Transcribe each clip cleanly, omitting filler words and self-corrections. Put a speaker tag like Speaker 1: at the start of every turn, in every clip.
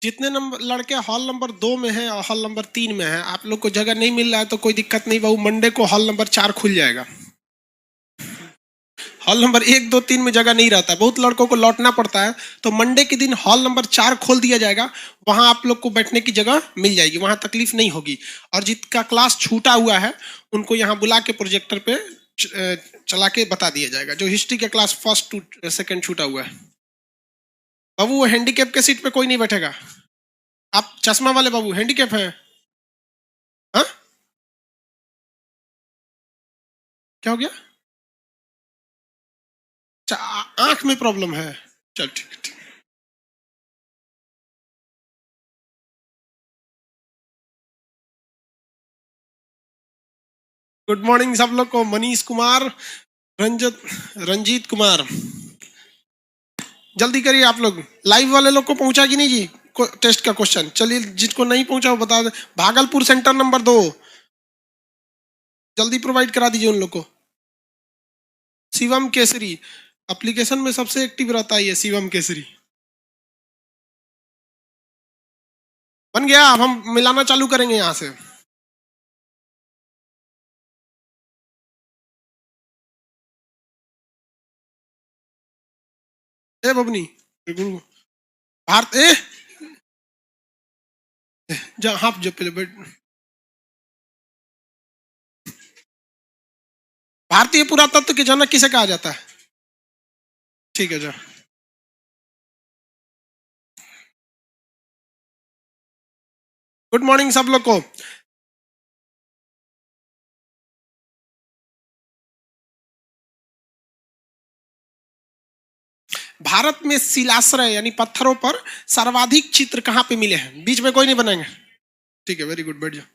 Speaker 1: जितने नंबर लड़के hall number 2 में हैं और हॉल नंबर 3 में हैं, आप लोग को जगह नहीं मिल रहा है तो कोई दिक्कत नहीं बाबू, मंडे को हॉल नंबर 4 खुल जाएगा। हॉल नंबर 1, 2, 3 में जगह नहीं रहता, बहुत लड़कों को लौटना पड़ता है, तो मंडे के दिन हॉल नंबर 4 खोल दिया जाएगा। वहां आप लोग को बैठने की जगह मिल जाएगी, वहां तकलीफ नहीं होगी। और जिसका क्लास छूटा हुआ है उनको यहाँ बुला के प्रोजेक्टर पे चला के बता दिया जाएगा। जो हिस्ट्री के क्लास फर्स्ट टू सेकंड छूटा हुआ है बाबू, वो हैंडीकैप के सीट पे कोई नहीं बैठेगा। आप चश्मा वाले बाबू हैंडीकैप है? हाँ, क्या हो गया? आंख में प्रॉब्लम है? चल ठीक ठीक। गुड मॉर्निंग सब लोग को। मनीष कुमार, रंजत, रंजीत कुमार, जल्दी करिए आप लोग। लाइव वाले लोग को पहुंचा कि नहीं जी टेस्ट का क्वेश्चन? चलिए, जिसको नहीं पहुंचा वो बता दे। भागलपुर सेंटर नंबर 2 जल्दी प्रोवाइड करा दीजिए उन लोग को। शिवम केसरी एप्लीकेशन में सबसे एक्टिव रहता है ये शिवम केसरी। बन गया, अब हम मिलाना चालू करेंगे यहाँ से। ए बबनी, भारत ए जा, हाँ जो पहले बैठ। भारतीय पुरातत्व के जनक किसे कहा जाता है? ठीक है, जा। गुड मॉर्निंग सब लोग को। भारत में शिलाश्रय यानी पत्थरों पर सर्वाधिक चित्र कहां पे मिले हैं? बीच में कोई नहीं बनाएंगे? ठीक है, वेरी गुड, बैठ जाओ।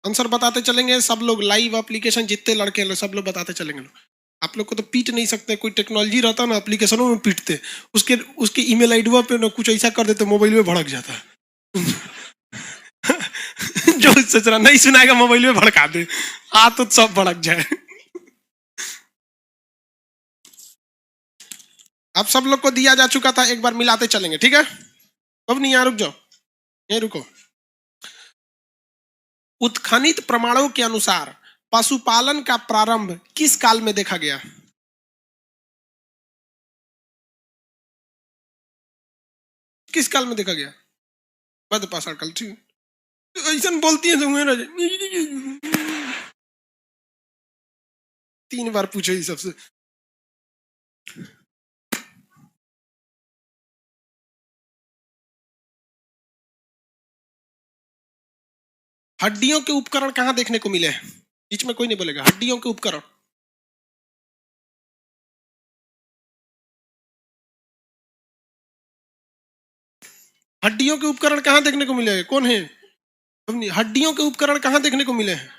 Speaker 1: आंसर बताते चलेंगे सब लोग। लाइव एप्लीकेशन जितने लड़के हैं सब लोग बताते चलेंगे। आप लोग को तो पीट नहीं सकते, कोई टेक्नोलॉजी रहता ना एप्लीकेशनों में पीटते। उसके उसके ईमेल आईडी पे ना कुछ ऐसा कर देते मोबाइल में भड़क जाता है। जो सोच रहा नहीं सुनाएगा मोबाइल में भड़का दे, आ तो सब भड़क जाए। अब सब लोग को दिया जा चुका था, एक बार मिलाते चलेंगे, ठीक है? अब नहीं, यहाँ रुक जाओ, यहीं रुको। उत्खनित प्रमाणों के अनुसार पशुपालन का प्रारंभ किस काल में देखा गया? किस काल में देखा गया? मध्य पाषाण काल, ठीक। ऐसा बोलती है तो 3 बार पूछो ही सबसे। हड्डियों के उपकरण कहां देखने को मिले हैं? बीच में कोई नहीं बोलेगा। हड्डियों के उपकरण, हड्डियों के उपकरण कहां देखने को मिले हैं? कौन है? हड्डियों के उपकरण कहां देखने को मिले हैं?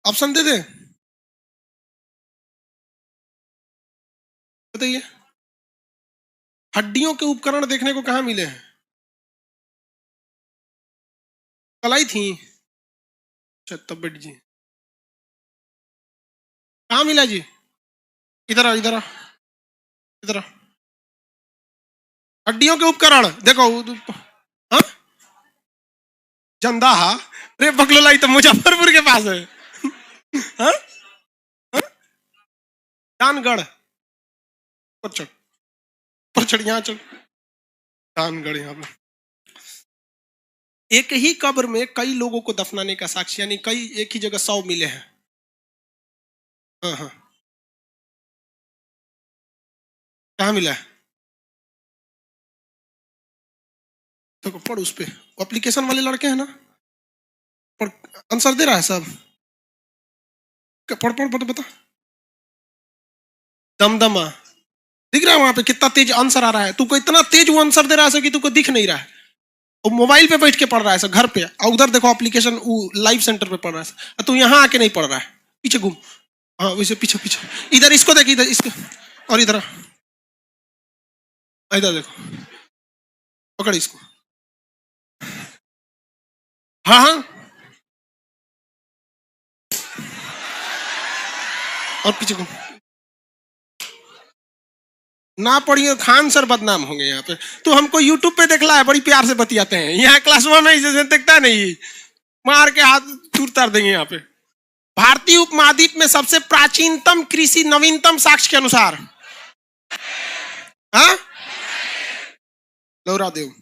Speaker 1: ऑप्शन दे दे, बताइए। हड्डियों के उपकरण देखने को कहां मिले हैं? कलाई थी? अच्छा, तब बैठ जी। कहां मिला जी? इधर आ, इधर आ, इधर आ। हड्डियों के उपकरण देखो। हाँ, जंदाहा? अरे बकलोलाई तो मुजफ्फरपुर के पास है। हाँ? कानगढ़ पर चढ़, पर चढ़, यहाँ चढ़। कानगढ़ यहाँ पर। एक ही कब्र में कई लोगों को दफनाने का साक्ष्य, यानी कई एक ही जगह 100 मिले हैं। हाँ हाँ, कहाँ मिला है? देखो पढ़ उस पे, एप्लीकेशन वाले लड़के हैं ना, पढ़। आंसर दे रहा है सब। पढ़ पढ़ पढ़, बता। दमदमा दिख रहा है वहां पे? कितना तेज आंसर आ रहा है। तुमको इतना तेज वो आंसर दे रहा है कि तुमको दिख नहीं रहा है। और मोबाइल पे बैठ के पढ़ रहा है घर पे, और उधर देखो एप्लीकेशन लाइव सेंटर पे पढ़ रहा है। तू यहाँ आके नहीं पढ़ रहा है, पीछे घूम। हाँ वैसे पीछे पीछे, इधर इसको देख, इधर इसको, और इधर इधर देखो, पकड़ इसको। हाँ हाँ, और पीछे घूम। ना पढ़िए खान सर बदनाम होंगे यहाँ पे। तो हमको यूट्यूब पे देखला है, बड़ी प्यार से बतियाते हैं, यहाँ क्लास में इसे देखता नहीं, मार के हाथ चूर तार देंगे यहाँ पे। भारतीय उपमहाद्वीप में सबसे प्राचीनतम कृषि नवीनतम साक्ष्य के अनुसार, हाँ, लौरा देव।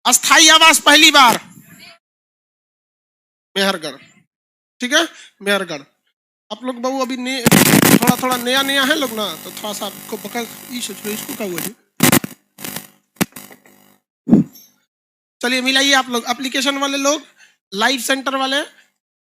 Speaker 1: अस्थाई आवास पहली बार मेहरगढ़, ठीक है, मेहरगढ़। आप लोग बहु अभी थोड़ा थोड़ा नया नया है लोग ना, तो थोड़ा सा आपको बकर इसको क्या हुआ जी। चलिए मिलाइए आप लोग, एप्लीकेशन वाले लोग, लाइव सेंटर वाले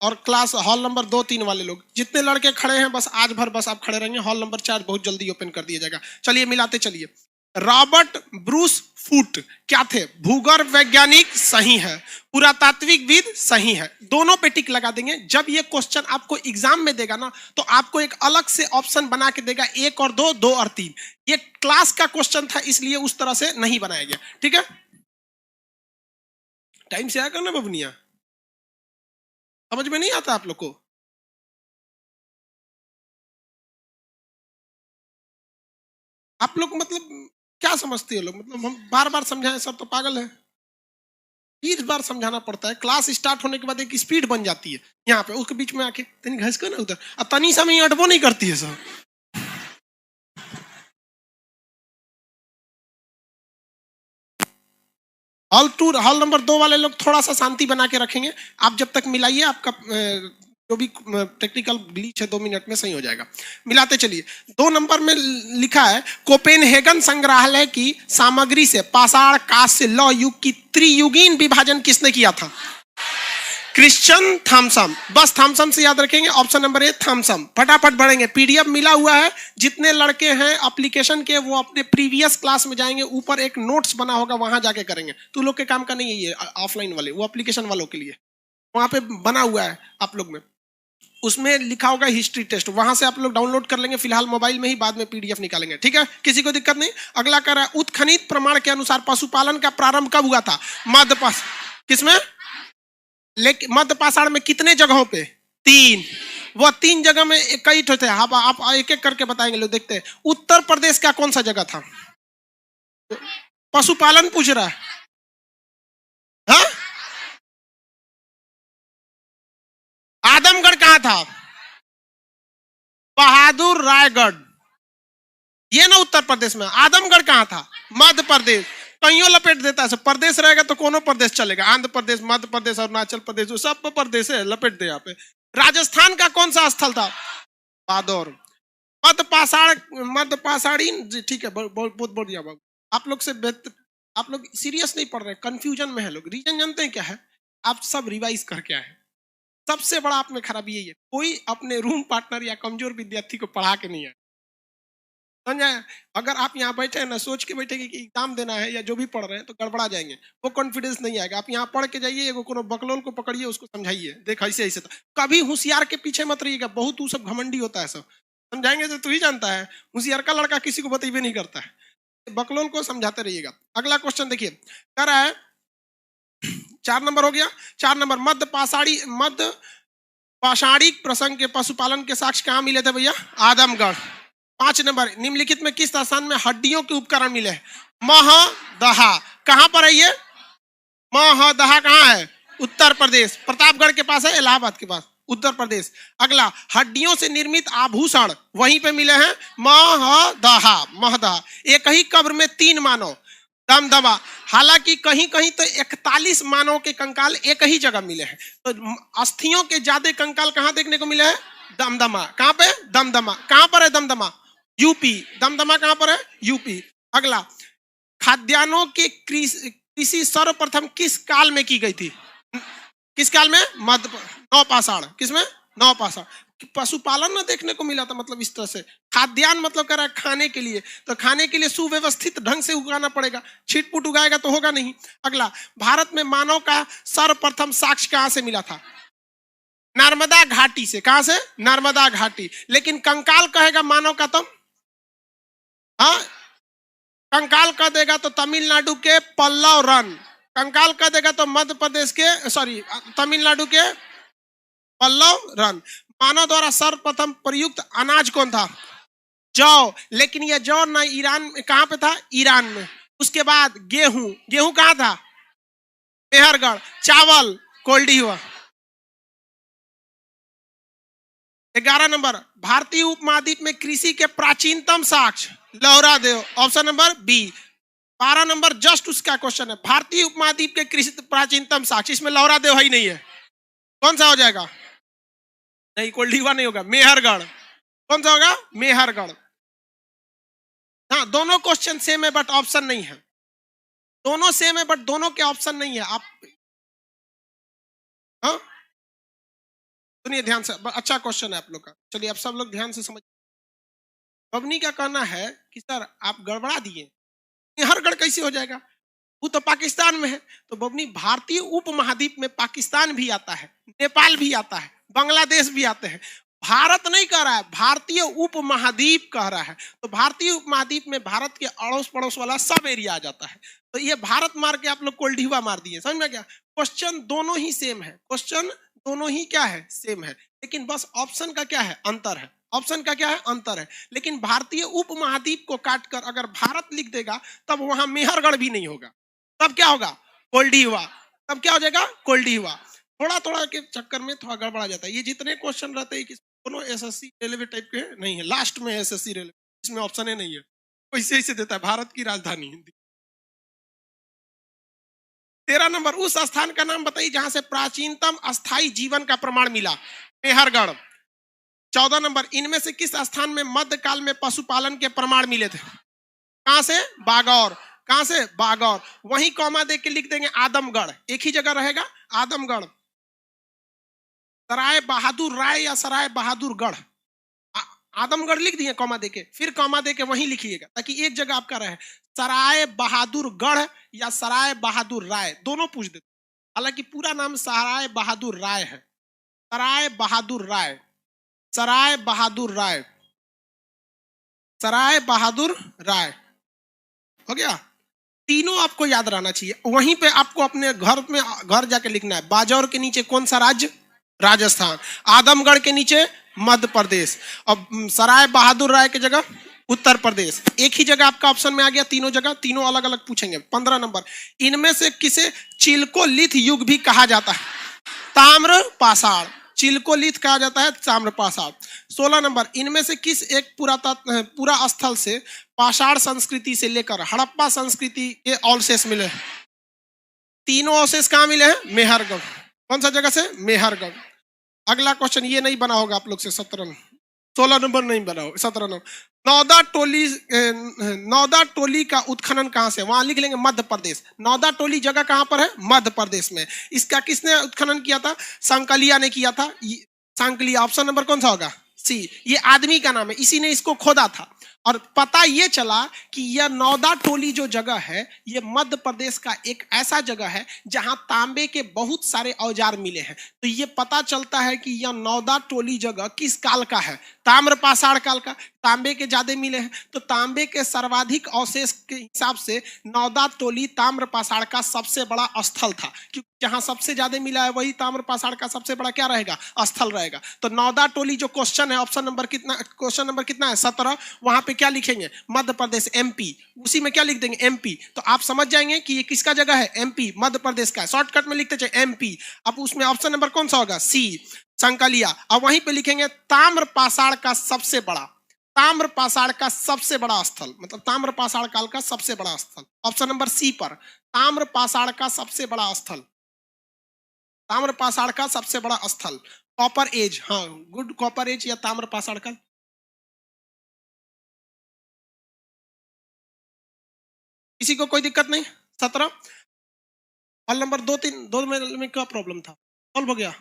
Speaker 1: और क्लास हॉल नंबर 2-3 वाले लोग, जितने लड़के खड़े हैं बस आज भर बस आप खड़े रहेंगे। हॉल नंबर 4 बहुत जल्दी ओपन कर दिया जाएगा। चलिए मिलाते चलिए। रॉबर्ट ब्रूस फूट क्या थे? भूगर्भ वैज्ञानिक सही है, पुरातात्विकविद सही है, दोनों पे टिक लगा देंगे। जब ये क्वेश्चन आपको एग्जाम में देगा ना, तो आपको एक अलग से ऑप्शन बना के देगा, 1 और 2, 2 और 3। ये क्लास का क्वेश्चन था इसलिए उस तरह से नहीं बनाया गया, ठीक है। टाइम से आया करना बबनिया, समझ में नहीं आता आप लोग को? आप लोग मतलब क्या समझते हो लोग, मतलब हम बार बार समझाएं सब तो पागल है। 20 बार समझाना पड़ता है। क्लास स्टार्ट होने के बाद एक स्पीड बन जाती है यहाँ पे, उसके बीच में आके तनी घस कर ना उधर, अब तनी समय अटबो नहीं करती है सब। हॉल नंबर 2 वाले लोग थोड़ा सा शांति बना के रखेंगे। आप जब तक मिलाइए, आपका जो भी टेक्निकल ग्लिच है 2 मिनट में सही हो जाएगा। मिलाते चलिए। 2 नंबर में लिखा है, कोपेनहेगन संग्रहालय की सामग्री से पाषाण कांस्य लौह युग की त्रियुगीन विभाजन किसने किया था? Christian Thompson. बस थॉमसन से याद रखेंगे। Option number A Thomson. फटाफट बढ़ेंगे, पीडीएफ मिला हुआ है। जितने लड़के हैं एप्लीकेशन के, वो अपने प्रीवियस क्लास में जाएंगे, ऊपर एक नोट्स बना होगा, वहां जाके करेंगे। तो लोग के काम का नहीं है ये, ऑफलाइन वाले, वो एप्लीकेशन वालों के लिए वहां पे बना हुआ है आप लोग में। उसमें लिखा होगा हिस्ट्री टेस्ट, वहां से आप लोग डाउनलोड कर लेंगे फिलहाल मोबाइल में ही, बाद में पीडीएफ निकालेंगे, ठीक है, किसी को दिक्कत नहीं। अगला कर रहा है, उत्खनित प्रमाण के अनुसार पशुपालन का प्रारंभ कब हुआ था? मध्य किसमें? लेकिन मध्य पाषाण में कितने जगहों पे? 3। वह 3 जगह में कई ठो थे। आप एक एक करके बताएंगे, लोग देखते हैं। उत्तर प्रदेश का कौन सा जगह था? पशुपालन पूछ रहा है, हाँ? आदमगढ़ कहां था? बहादुर रायगढ़, ये ना उत्तर प्रदेश में। आदमगढ़ कहां था? मध्य प्रदेश। कहीं लपेट देता है, प्रदेश रहेगा तो कोनो प्रदेश चलेगा, आंध्र प्रदेश, मध्य प्रदेश, अरुणाचल प्रदेश, सब प्रदेश है, लपेट दे यहाँ पे। राजस्थान का कौन सा स्थल था? बादौर। मध्य पाषाणी, ठीक है, बहुत बढ़िया बाबू। आप लोग से बेहतर, आप लोग सीरियस नहीं पढ़ रहे, कंफ्यूजन में है लोग। रीजन जानते हैं क्या है? आप सब रिवाइज करके आए। सबसे बड़ा आप में खराबी यही है, कोई अपने रूम पार्टनर या कमजोर विद्यार्थी को पढ़ा के नहीं है, समझा? अगर आप यहाँ बैठे हैं ना, सोच के बैठे कि एग्जाम देना है या जो भी पढ़ रहे हैं, तो गड़बड़ा जाएंगे, वो कॉन्फिडेंस नहीं आएगा। आप यहाँ पढ़ के जाइए, एगो कोनो बकलोल को पकड़िए, उसको समझाइए, देख ऐसे ऐसे। तो कभी होशियार के पीछे मत रहिएगा, बहुत वो सब घमंडी होता है सब। समझाएंगे तो तू ही जानता है, होशियार का लड़का किसी को बतेबे नहीं करता है। बकलोल को समझाते रहिएगा। अगला क्वेश्चन देखिए, कह रहा है 4 नंबर हो गया। 4 नंबर, मध्य पाषाणिक प्रसंग के पशुपालन के साक्ष्य कहाँ मिले थे भैया? आदमगढ़। 5 नंबर, निम्नलिखित में किस स्थान में हड्डियों के उपकरण मिले हैं? महदहा। कहां पर है ये? महदहा कहां है? उत्तर प्रदेश। प्रतापगढ़ के पास है, इलाहाबाद के पास, उत्तर प्रदेश। अगला, हड्डियों से निर्मित आभूषण वहीं पे मिले हैं, महदहा। एक ही कब्र में 3 मानव, दमदमा। हालांकि कहीं कहीं तो 41 मानव के कंकाल एक ही जगह मिले हैं। तो अस्थियों के ज्यादा कंकाल कहां देखने को मिले हैं? दमदमा। कहां पे? दमदमा। कहां पर है दमदमा? यूपी। दमदमा कहां पर है? यूपी। अगला, खाद्यान्नों की कृषि सर्वप्रथम किस काल में की गई थी? किस काल में? नवपाषाण। किसमें? नवपाषाण। पशुपालन ना देखने को मिला था, मतलब इस तरह से। खाद्यान्न मतलब कर रहा है खाने के लिए, तो खाने के लिए सुव्यवस्थित ढंग से उगाना पड़ेगा, छिटपुट उगाएगा तो होगा नहीं। अगला, भारत में मानव का सर्वप्रथम साक्ष्य कहां से मिला था? नर्मदा घाटी से। कहां से? नर्मदा घाटी। लेकिन कंकाल कहेगा मानव का तो, हाँ, कंकाल कह देगा तो तमिलनाडु के पल्लव रन। कंकाल कह देगा तो मध्य प्रदेश के, सॉरी, तमिलनाडु के पल्लव रन। मानव द्वारा सर्वप्रथम प्रयुक्त अनाज कौन था? जौ, लेकिन ये जौ ना ईरान में, कहां पे था? ईरान में। उसके बाद गेहूं, गेहूं कहां था? मेहरगढ़। चावल कोल्डी हुआ। 11 नंबर, भारतीय उपमहाद्वीप में कृषि के प्राचीनतम साक्ष्य Lahuradewa, option number B. 12 number just उसका क्वेश्चन है, भारतीय उपमहाद्वीप के कृषि प्राचीनतम साक्ष्य, इसमें लौरा देव ही नहीं है, कौन सा हो जाएगा? नहीं, कोल्डीवा नहीं होगा, मेहरगढ़। कौन सा होगा? मेहरगढ़। हाँ, दोनों क्वेश्चन सेम है बट ऑप्शन नहीं है, दोनों सेम है बट दोनों के ऑप्शन नहीं है। आप हाँ सुनिए ध्यान से, अच्छा क्वेश्चन है आप लोग का, चलिए आप सब लोग ध्यान से समझ। बबनी का कहना है कि सर आप गड़बड़ा दिए, मेहरगढ़ कैसे हो जाएगा? वो तो पाकिस्तान में है। तो बबनी, भारतीय उपमहाद्वीप में पाकिस्तान भी आता है, नेपाल भी आता है, बांग्लादेश भी आते हैं। भारत नहीं कह रहा है, भारतीय उपमहाद्वीप कह रहा है। तो भारतीय उपमहाद्वीप में भारत के अड़ोस पड़ोस वाला सब एरिया आ जाता है। तो ये भारत मार के आप लोग कोल्डीवा मार दिए, समझ में क्या? क्वेश्चन दोनों ही सेम है, क्वेश्चन दोनों ही क्या है? सेम है, लेकिन बस ऑप्शन का क्या है? अंतर है। ऑप्शन का क्या है? अंतर है। लेकिन भारतीय उपमहाद्वीप को काटकर अगर भारत लिख देगा तब वहां मेहरगढ़ भी नहीं होगा, तब क्या होगा? कोल्डीवा। तब क्या हो जाएगा? कोल्डीवा। थोड़ा थोड़ा के चक्कर में थोड़ा गड़बड़ा जाता है। ये जितने क्वेश्चन रहते हैं कि दोनों एसएससी रेलवे टाइप के नहीं है, लास्ट में एसएससी रेलवे, इसमें ऑप्शन ही नहीं है, वैसे ही से देता है भारत की राजधानी हिंदी। 13 नंबर, उस स्थान का नाम बताइए जहां से प्राचीनतम अस्थाई जीवन का प्रमाण मिला। मेहरगढ़। 14 नंबर, इनमें से किस स्थान में मध्यकाल में पशुपालन के प्रमाण मिले थे? कहां से? बागौर। कहां से? बागौर। वहीं कॉमा दे के लिख देंगे आदमगढ़, एक ही जगह रहेगा आदमगढ़। सराय बहादुर राय या सराय बहादुर गढ़, आदमगढ़ लिख दिए कॉमा देके, फिर कॉमा देके वहीं लिखिएगा ताकि एक जगह आपका रहे। सराय बहादुर गढ़ या सराय बहादुर राय, दोनों पूछ देते, हालांकि पूरा नाम सराय बहादुर राय है। सराय बहादुर राय, सराय बहादुर राय, सराय बहादुर राय, हो गया। तीनों आपको याद रहना चाहिए। वहीं पे आपको अपने घर में घर जाके लिखना है। बाजौर के नीचे कौन सा राज्य? राजस्थान। आदमगढ़ के नीचे मध्य प्रदेश, और सराय बहादुर राय की जगह उत्तर प्रदेश। एक ही जगह आपका ऑप्शन में आ गया, तीनों जगह, तीनों अलग अलग पूछेंगे। 15 नंबर, इनमें से किसे चिल्कोलिथ युग भी कहा जाता है? ताम्र पाषाण, चिल्कोलिथ कहा जाता है ताम्र पाषाण। 16 नंबर, इनमें से किस एक पूरा स्थल से पाषाण संस्कृति से लेकर हड़प्पा संस्कृति के अवशेष मिले? तीनों अवशेष कहां मिले हैं? मेहरगढ़। कौन सा जगह से? मेहरगढ़। अगला क्वेश्चन ये नहीं बना होगा आप लोग से, 16 नंबर नहीं बना होगा, 17 नंबर। नौदा टोली का उत्खनन कहां से? वहां लिख लेंगे मध्य प्रदेश। नौदा टोली जगह कहां पर है? मध्य प्रदेश में। इसका किसने उत्खनन किया था? सांकलिया ने किया था। सांकलिया, ऑप्शन नंबर कौन सा होगा? सी। ये आदमी का नाम है, इसी ने इसको खोदा था। और पता ये चला कि यह नौदा टोली जो जगह है, ये मध्य प्रदेश का एक ऐसा जगह है जहां तांबे के बहुत सारे औजार मिले हैं। तो ये पता चलता है कि यह नौदा टोली जगह किस काल का है? ताम्र पाषाण काल का। तांबे के ज्यादा मिले हैं, तो तांबे के सर्वाधिक अवशेष के हिसाब से नौदा टोली ताम्र पाषाण का सबसे बड़ा स्थल था, क्योंकि जहां सबसे ज्यादा मिला है वही ताम्र पाषाण का सबसे बड़ा क्या रहेगा? स्थल रहेगा। तो नौदा टोली जो क्वेश्चन है, ऑप्शन नंबर कितना, क्वेश्चन नंबर कितना है? 17। वहां पे क्या लिखेंगे? मध्य प्रदेश, एमपी। उसी में क्या लिख देंगे? एमपी। तो आप समझ जाएंगे कि ये किसका जगह है? एमपी, मध्य प्रदेश का। शॉर्टकट में लिखते चाहिए एमपी। अब उसमें ऑप्शन नंबर कौन सा होगा? सी, संकलिया। अब वहीं पे लिखेंगे ताम्र पाषाण का सबसे बड़ा, ताम्र पाषाण का सबसे बड़ा स्थल, मतलब ताम्र पाषाण काल का सबसे बड़ा स्थल, ऑप्शन नंबर सी पर। ताम्र पाषाण का सबसे बड़ा स्थल, ताम्र पाषाण का सबसे बड़ा स्थल। कॉपर एज, हाँ गुड, कॉपर एज या ताम्र पाषाण काल। किसी को कोई दिक्कत नहीं? 17। हॉल नंबर 2 में क्या प्रॉब्लम था? सॉल्व हो गया।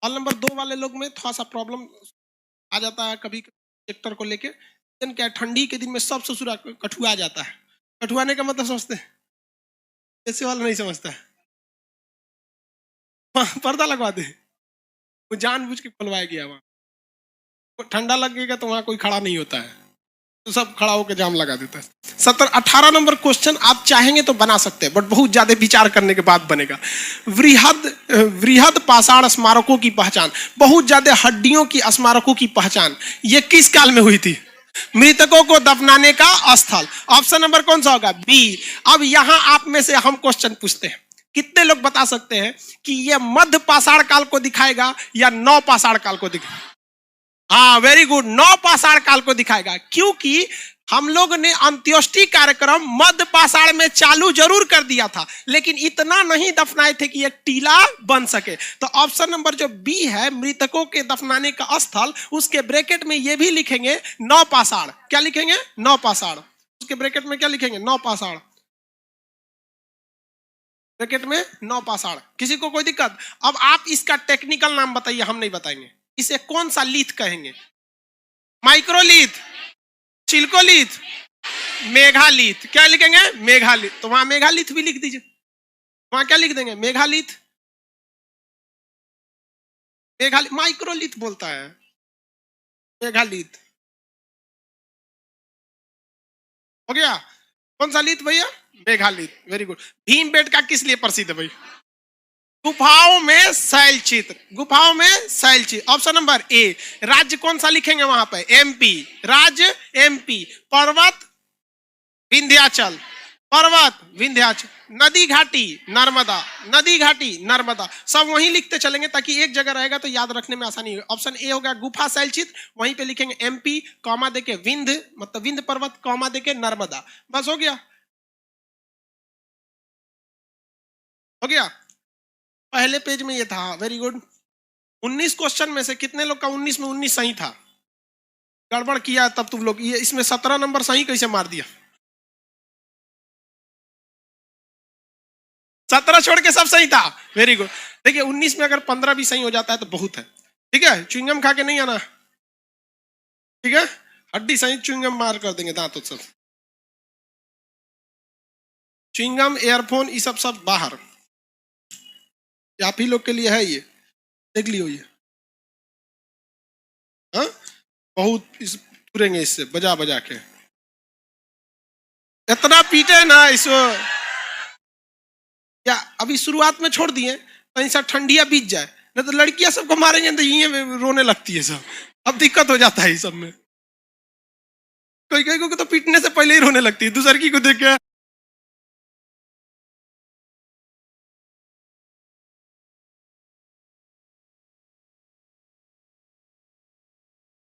Speaker 1: हॉल नंबर 2 वाले लोग में थोड़ा सा प्रॉब्लम आ जाता है कभी सेक्टर को लेके। क्या ठंडी के दिन में सब ससुरा कठुआ जाता है। कठुआने का मतलब समझते हैं? ऐसे वाला नहीं समझता है। पर्दा लगवा दे, वो जानबूझ के खुलवाया गया। वहां ठंडा लगेगा तो वहां कोई खड़ा नहीं होता है, तो सब खड़ा होकर जाम लगा देता है। 18 नंबर क्वेश्चन आप चाहेंगे तो बना सकते हैं, बट बहुत ज्यादा विचार करने के बाद बनेगा। वृहद पाषाण स्मारकों की पहचान, बहुत ज्यादा हड्डियों की स्मारकों की पहचान, ये किस काल में हुई थी? मृतकों को दफनाने का स्थल। ऑप्शन नंबर कौन सा होगा? बी। अब यहां आप में से हम क्वेश्चन पूछते हैं, कितने लोग बता सकते हैं कि यह मध्य पाषाण काल को दिखाएगा या नव पाषाण काल को दिखाएगा? हाँ, वेरी गुड, नव पाषाण काल को दिखाएगा, क्योंकि हम लोग ने अंत्योष्टि कार्यक्रम मध्य पाषाण में चालू जरूर कर दिया था, लेकिन इतना नहीं दफनाए थे कि एक टीला बन सके। तो ऑप्शन नंबर जो बी है, मृतकों के दफनाने का स्थल, उसके ब्रैकेट में ये भी लिखेंगे नव पाषाण। क्या लिखेंगे? नव पाषाण। उसके ब्रैकेट में क्या लिखेंगे? नव पाषाण। ब्रैकेट में नव पाषाण। किसी को कोई दिक्कत? अब आप इसका टेक्निकल नाम बताइए, हम नहीं बताएंगे। इसे कौन सा लीथ कहेंगे? माइक्रोलीथ, चिल्कोलीथ, मेघालीथ। क्या लिखेंगे? मेघालीथ। तो वहां मेघालीथ भी लिख दीजिए। वहां क्या लिख देंगे? मेघालीथ। मेघालीथ माइक्रोलीथ बोलता है, मेघालीथ हो गया। कौन सा लीथ भैया? मेघालीथ। Very good. भीमबेटका किस लिए प्रसिद्ध है भाई? गुफाओं में शैल चित्र। गुफाओं में शैल चित्र। ऑप्शन नंबर ए। राज्य कौन सा लिखेंगे वहां पे? एमपी। राज्य एमपी। पर्वत विंध्याचल। पर्वत विंध्याचल। नदी घाटी नर्मदा। नदी घाटी नर्मदा। सब वहीं लिखते चलेंगे ताकि एक जगह रहेगा तो याद रखने में आसानी होगी। ऑप्शन ए होगा गुफा शैल चित्र, वहीं पे लिखेंगे एमपी, कॉमा देके विंध्य, मतलब विंध्य पर्वत, कॉमा देके नर्मदा। बस हो गया, हो गया। पहले पेज में ये था। Very good. 19 क्वेश्चन में से कितने लोग का 19 में 19 सही था? गड़बड़ किया तब तुम लोग। ये इसमें 17 नंबर सही कैसे मार दिया? 17 छोड़ के सब सही था। Very good. देखिए 19 में अगर 15 भी सही हो जाता है तो बहुत है। ठीक है, च्युइंगम खा के नहीं आना, ठीक है? हड्डी सही च्युइंगम मार कर देंगे दांत सब। च्युइंगम, एयरफोन, ये सब सब बाहर। आप ही लोग के लिए है ये, देख लियो ये। हाँ, बहुत इस पूरेंगे इससे बजा बजा के। इतना पीटे ना इसको, या अभी शुरुआत में छोड़ दिए कहीं सा ठंडिया बीत जाए, नहीं तो लड़कियां सबको मारेंगे तो ये रोने लगती है सब। अब दिक्कत हो जाता है इस सब में। कोई कोई को तो पीटने से पहले ही रोने लगती है दूसरी को देख के।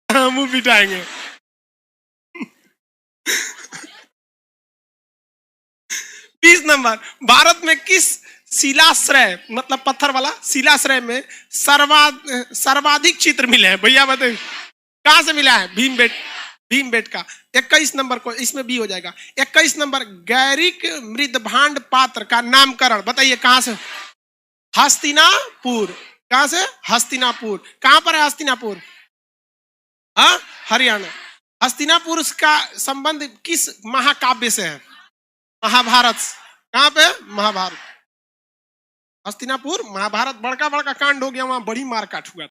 Speaker 1: हाँ, मुंह पिटाएंगे। 20 नंबर। भारत में किस शिलाश्रय, मतलब पत्थर वाला शिलाश्रय में सर्वाधिक चित्र मिले हैं? भैया बताइए कहां से मिला है? भीमबेटका। 21 नंबर को इसमें भी हो जाएगा। 21 नंबर, गैरिक मृदभांड पात्र का नामकरण बताइए कहां से? हस्तिनापुर। कहां से? हस्तिनापुर। कहां पर है हस्तिनापुर? हाँ, हरियाणा। हस्तिनापुर का संबंध किस महाकाव्य से है? महाभारत। कहां पे? महाभारत। हस्तिनापुर महाभारत। बड़का बड़का कांड हो गया, वहां बड़ी मार काट हुआ।